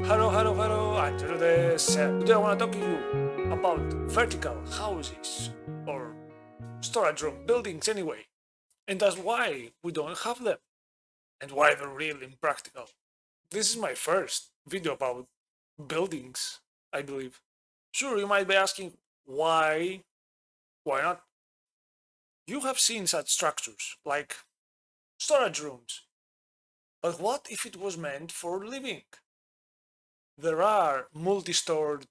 Hello, Angelo this. Today I want to talk to you about vertical houses or storage room buildings anyway, and that's why we don't have them and why they're really impractical. This is my first video about buildings, I believe. Sure, you might be asking why? Why not? You have seen such structures like storage rooms, but what if it was meant for living? There are multi-stored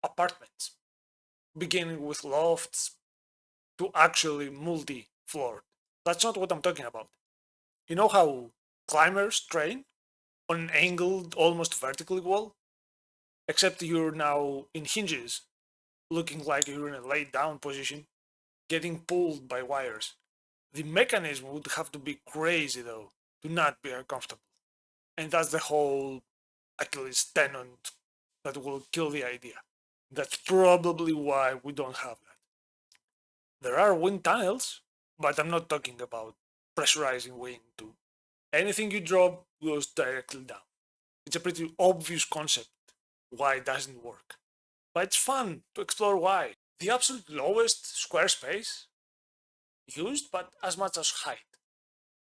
apartments beginning with lofts to actually multi-floored. That's not what I'm talking about. You know how climbers train on an angled, almost vertically wall? Except you're now in hinges, looking like you're in a laid down position, getting pulled by wires. The mechanism would have to be crazy though, to not be uncomfortable. And that's the whole Achilles tendon that will kill the idea. That's probably why we don't have that. There are wind tunnels, but I'm not talking about pressurizing wind to anything you drop goes directly down. It's a pretty obvious concept why it doesn't work. But it's fun to explore why. The absolute lowest square space used, but as much as height.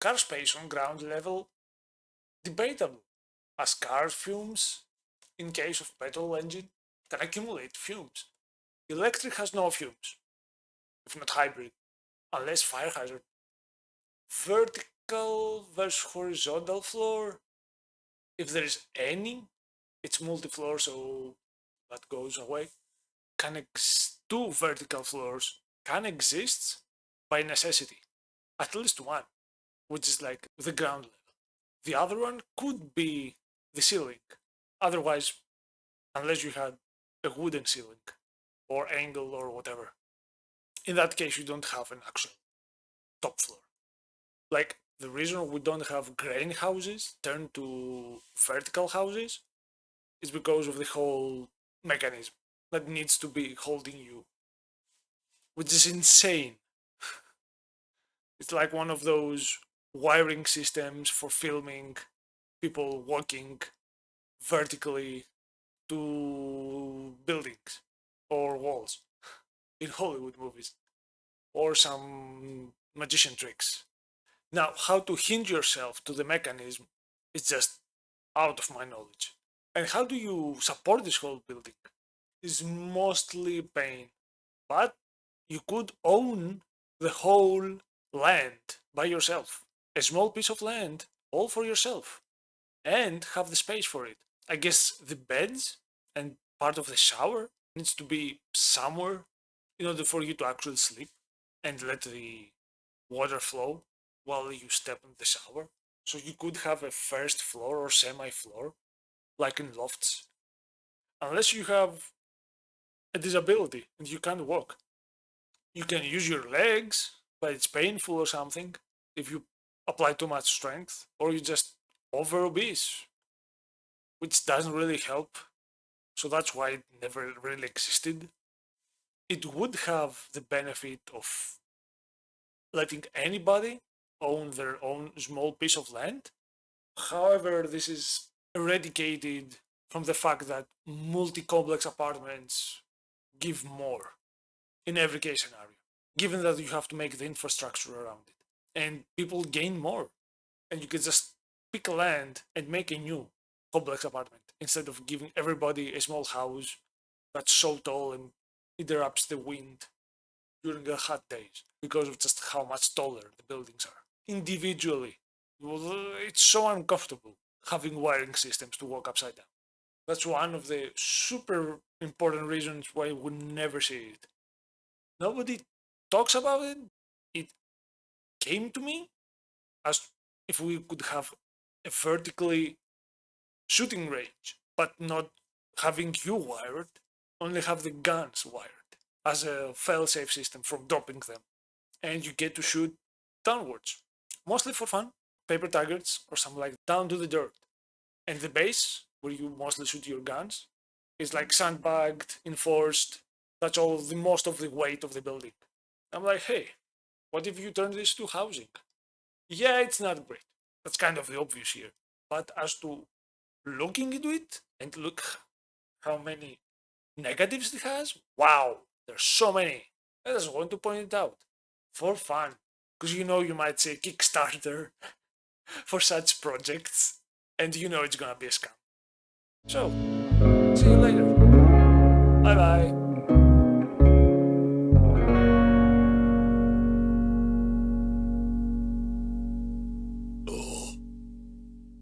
Car space on ground level, debatable, as car fumes, in case of petrol engine, can accumulate fumes. Electric has no fumes, if not hybrid, unless fire hazard. Vertical versus horizontal floor, if there is any, it's multi-floor, so that goes away. Two vertical floors can exist by necessity, at least one, which is like the ground level. The other one could be the ceiling. Otherwise, unless you had a wooden ceiling or angle or whatever, in that case, you don't have an actual top floor. Like the reason we don't have grain houses turned to vertical houses is because of the whole mechanism that needs to be holding you, which is insane. It's like one of those wiring systems for filming people walking vertically to buildings or walls in Hollywood movies or some magician tricks. Now, how to hinge yourself to the mechanism is just out of my knowledge. And how do you support this whole building? Is mostly pain, but you could own the whole land by yourself. A small piece of land, all for yourself, and have the space for it. I guess the beds and part of the shower needs to be somewhere in order for you to actually sleep and let the water flow while you step in the shower. So you could have a first floor or semi floor, like in lofts, unless you have a disability and you can't walk. You can use your legs, but it's painful or something if you apply too much strength, or you just over obese, which doesn't really help. So that's why it never really existed. It would have the benefit of letting anybody own their own small piece of land. However, this is eradicated from the fact that multi complex apartments give more in every case scenario, given that you have to make the infrastructure around it. And people gain more. And you can just pick a land and make a new complex apartment instead of giving everybody a small house that's so tall and interrupts the wind during the hot days because of just how much taller the buildings are. Individually, it's so uncomfortable having wiring systems to walk upside down. That's one of the super important reasons why we never see it. Nobody talks about it. It came to me as if we could have a vertically shooting range, but not having you wired, only have the guns wired as a fail-safe system from dropping them. And you get to shoot downwards, mostly for fun, paper targets or something like that, down to the dirt. And the base, where you mostly shoot your guns, is like sandbagged, enforced. That's all the most of the weight of the building. I'm like, hey, what if you turn this to housing? Yeah, it's not great. That's kind of the obvious here. But as to looking into it, and look how many negatives it has. Wow, there's so many. I just want to point it out for fun, because you might say Kickstarter for such projects, and it's gonna be a scam. So, see you later. Bye bye.